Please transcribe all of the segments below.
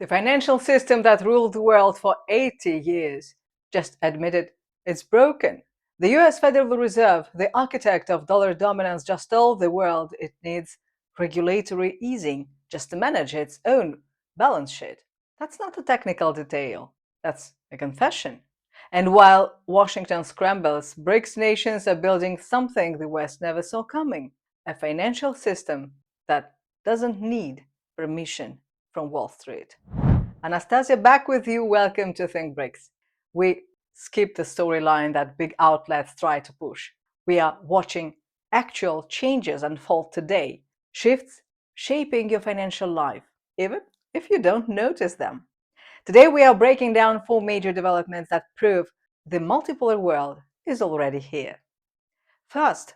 The financial system that ruled the world for 80 years just admitted it's broken. The US Federal Reserve, the architect of dollar dominance, just told the world it needs regulatory easing just to manage its own balance sheet. That's not a technical detail, that's a confession. And while Washington scrambles, BRICS nations are building something the West never saw coming, a financial system that doesn't need permission from Wall Street. Anastasia, back with you. Welcome to Think BRICS. We skip the storyline that big outlets try to push. We are watching actual changes unfold today, shifts shaping your financial life, even if you don't notice them. Today, we are breaking down 4 major developments that prove the multipolar world is already here. First,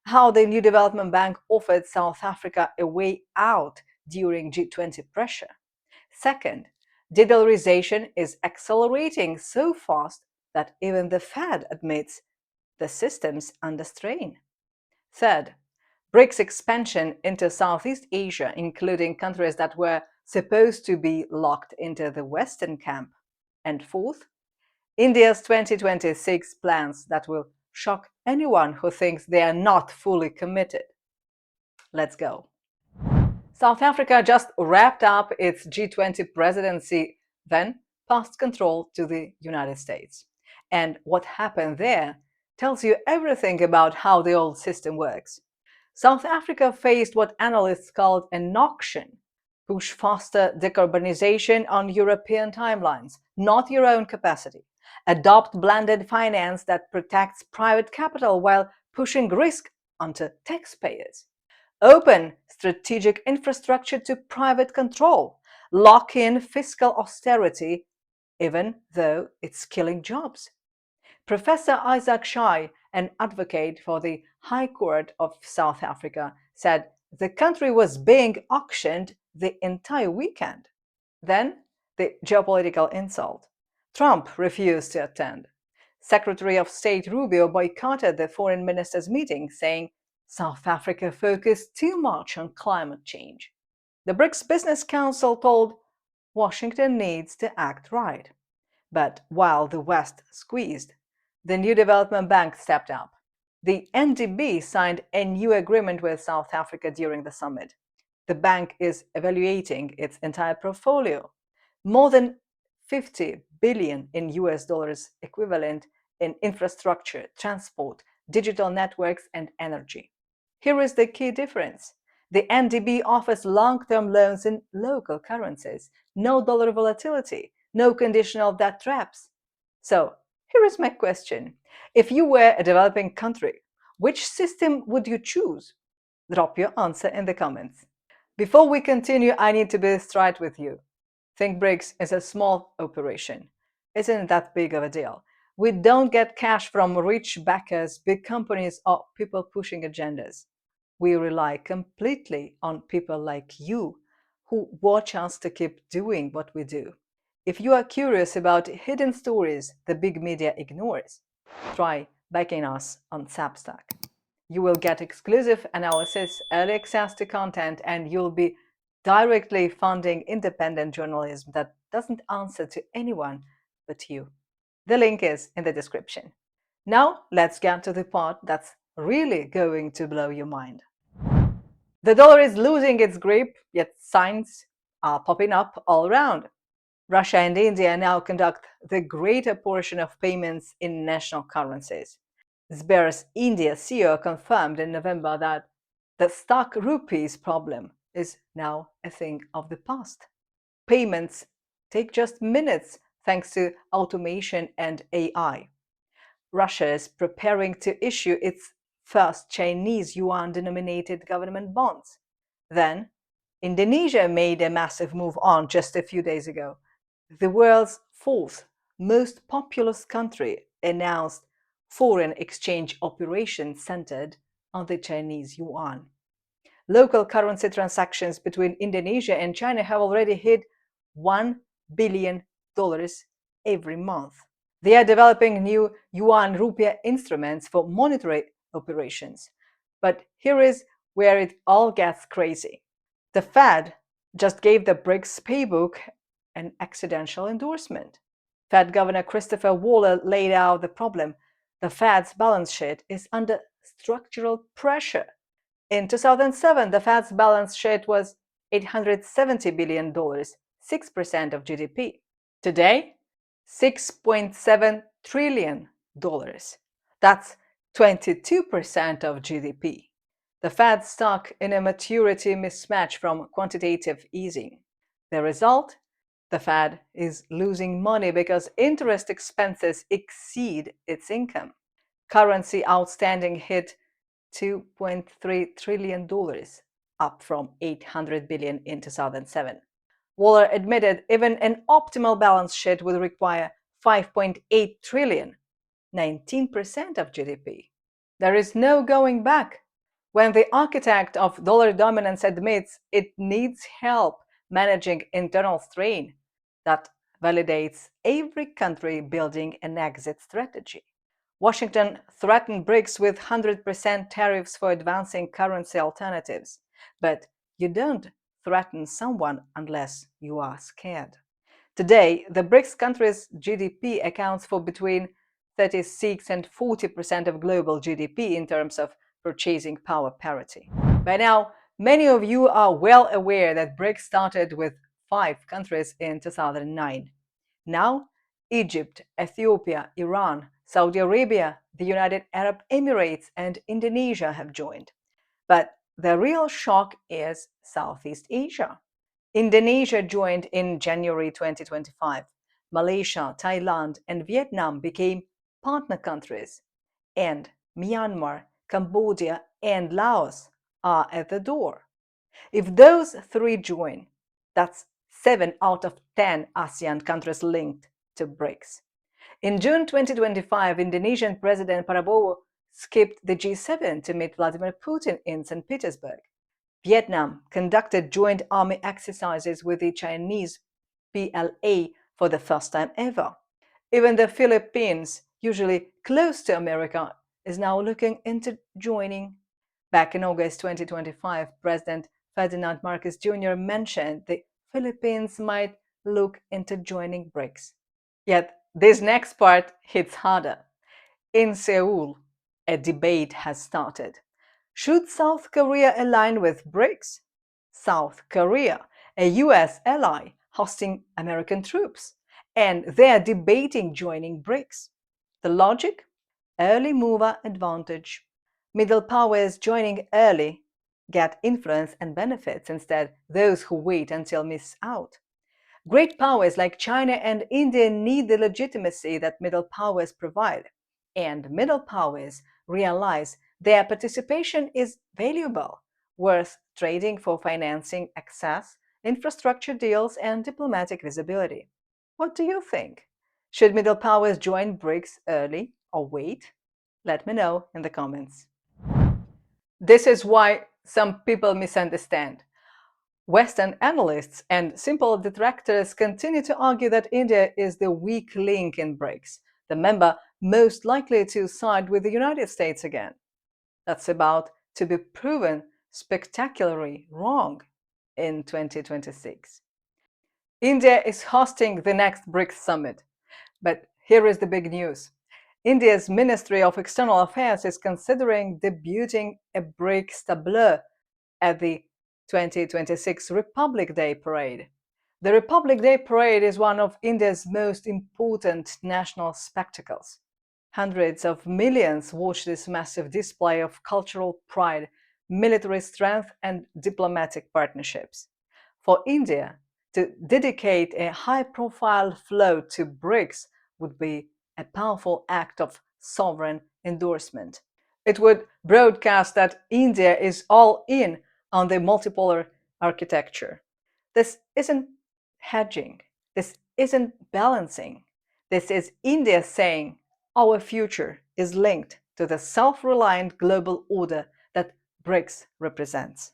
how the new development bank offered South Africa a way out during G20 pressure. Second, de-dollarization is accelerating so fast that even the Fed admits the system's under strain. Third, BRICS expansion into Southeast Asia, including countries that were supposed to be locked into the Western camp. And fourth, India's 2026 plans that will shock anyone who thinks they are not fully committed. Let's go. South Africa just wrapped up its G20 presidency, then passed control to the United States. And what happened there tells you everything about how the old system works. South Africa faced what analysts called an auction. Push faster decarbonization on European timelines, not your own capacity. Adopt blended finance that protects private capital while pushing risk onto taxpayers. Open strategic infrastructure to private control. Lock in fiscal austerity, even though it's killing jobs. Professor Isaac Shai, an advocate for the High Court of South Africa, said the country was being auctioned the entire weekend. Then, the geopolitical insult. Trump refused to attend. Secretary of State Rubio boycotted the foreign ministers' meeting, saying South Africa focused too much on climate change. The BRICS Business Council told Washington needs to act right. But while the West squeezed, the new development bank stepped up. The NDB signed a new agreement with South Africa during the summit. The bank is evaluating its entire portfolio, more than 50 billion in US dollars equivalent in infrastructure, transport, digital networks, and energy. Here is the key difference. The NDB offers long-term loans in local currencies, no dollar volatility, no conditional debt traps. So, here is my question. If you were a developing country, which system would you choose? Drop your answer in the comments. Before we continue, I need to be straight with you. Think BRICS is a small operation. Isn't that big of a deal? We don't get cash from rich backers, big companies, or people pushing agendas. We rely completely on people like you who watch us to keep doing what we do. If you are curious about hidden stories the big media ignores, try backing us on Substack. You will get exclusive analysis, early access to content, and you'll be directly funding independent journalism that doesn't answer to anyone but you. The link is in the description. Now, let's get to the part that's really going to blow your mind. The dollar is losing its grip, yet signs are popping up all around. Russia and India now conduct the greater portion of payments in national currencies. Sber's India CEO confirmed in November that the stuck rupees problem is now a thing of the past. Payments take just minutes thanks to automation and AI. Russia is preparing to issue its first Chinese yuan-denominated government bonds. Then, Indonesia made a massive move on just a few days ago. The world's fourth most populous country announced foreign exchange operations centered on the Chinese yuan. Local currency transactions between Indonesia and China have already hit $1 billion every month. They are developing new yuan rupiah instruments for monetary operations. But here is where it all gets crazy. The Fed just gave the BRICS playbook an accidental endorsement. Fed Governor Christopher Waller laid out the problem. The Fed's balance sheet is under structural pressure. In 2007, the Fed's balance sheet was $870 billion, 6% of GDP. Today, $6.7 trillion. That's 22% of GDP. The Fed's stuck in a maturity mismatch from quantitative easing. The result? The Fed is losing money because interest expenses exceed its income. Currency outstanding hit $2.3 trillion, up from $800 billion in 2007. Waller admitted even an optimal balance sheet would require $5.8 trillion, 19% of GDP. There is no going back. When the architect of dollar dominance admits it needs help managing internal strain, that validates every country building an exit strategy. Washington threatened BRICS with 100% tariffs for advancing currency alternatives. But you don't threaten someone unless you are scared. Today, the BRICS countries' GDP accounts for between 36 and 40% of global GDP in terms of purchasing power parity. By now, many of you are well aware that BRICS started with 5 countries in 2009. Now, Egypt, Ethiopia, Iran, Saudi Arabia, the United Arab Emirates, and Indonesia have joined. But the real shock is Southeast Asia. Indonesia joined in January 2025. Malaysia, Thailand, and Vietnam became partner countries. And Myanmar, Cambodia, and Laos are at the door. If those 3 join, that's 7 out of 10 ASEAN countries linked to BRICS. In June 2025, Indonesian President Prabowo skipped the G7 to meet Vladimir Putin in St. Petersburg. Vietnam conducted joint army exercises with the Chinese PLA for the first time ever. Even the Philippines, usually close to America, is now looking into joining. Back in August 2025, President Ferdinand Marcos Jr. mentioned the Philippines might look into joining BRICS. Yet, this next part hits harder. In Seoul, a debate has started. Should South Korea align with BRICS? South Korea, a US ally hosting American troops, and they're debating joining BRICS. The logic? Early mover advantage. Middle powers joining early get influence and benefits, instead those who wait until miss out. Great powers like China and India need the legitimacy that middle powers provide, and middle powers realize their participation is valuable, worth trading for financing access, infrastructure deals, and diplomatic visibility. What do you think? Should middle powers join BRICS early or wait? Let me know in the comments. This is why some people misunderstand. Western analysts and simple detractors continue to argue that India is the weak link in BRICS, the member most likely to side with the United States again. That's about to be proven spectacularly wrong in 2026. India is hosting the next BRICS summit, but here is the big news. India's Ministry of External Affairs is considering debuting a BRICS tableau at the 2026 Republic Day Parade. The Republic Day Parade is one of India's most important national spectacles. Hundreds of millions watch this massive display of cultural pride, military strength, and diplomatic partnerships. For India, to dedicate a high-profile float to BRICS would be a powerful act of sovereign endorsement. It would broadcast that India is all in on the multipolar architecture. This isn't hedging. This isn't balancing. This is India saying our future is linked to the self-reliant global order that BRICS represents.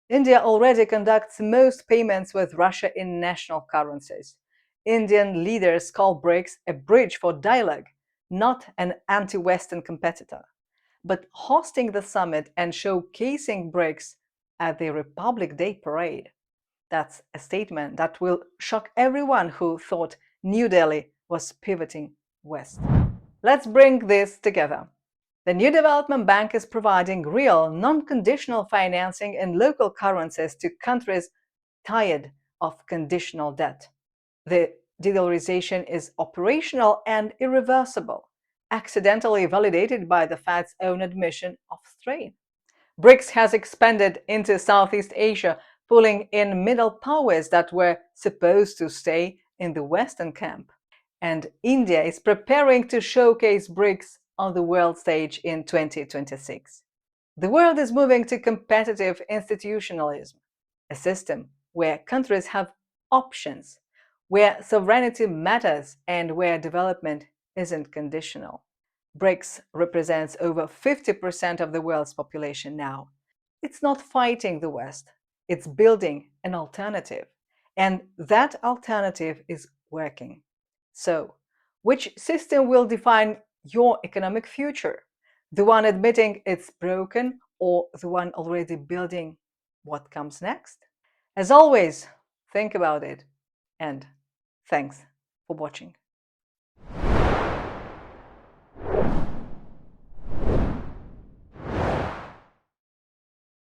India already conducts most payments with Russia in national currencies. Indian leaders call BRICS a bridge for dialogue, not an anti-Western competitor. But hosting the summit and showcasing BRICS at the Republic Day Parade, That's a statement that will shock everyone who thought New Delhi was pivoting west. Let's bring this together. The new development bank is providing real, non-conditional financing in local currencies to countries tired of conditional debt. The de-dollarization is operational and irreversible, accidentally validated by the Fed's own admission of strain. BRICS has expanded into Southeast Asia, pulling in middle powers that were supposed to stay in the Western camp. And India is preparing to showcase BRICS on the world stage in 2026. The world is moving to competitive institutionalism, a system where countries have options, where sovereignty matters, and where development isn't conditional. BRICS represents over 50% of the world's population now. It's not fighting the West, it's building an alternative. And that alternative is working. So, which system will define your economic future? The one admitting it's broken or the one already building what comes next? As always, think about it, and thanks for watching.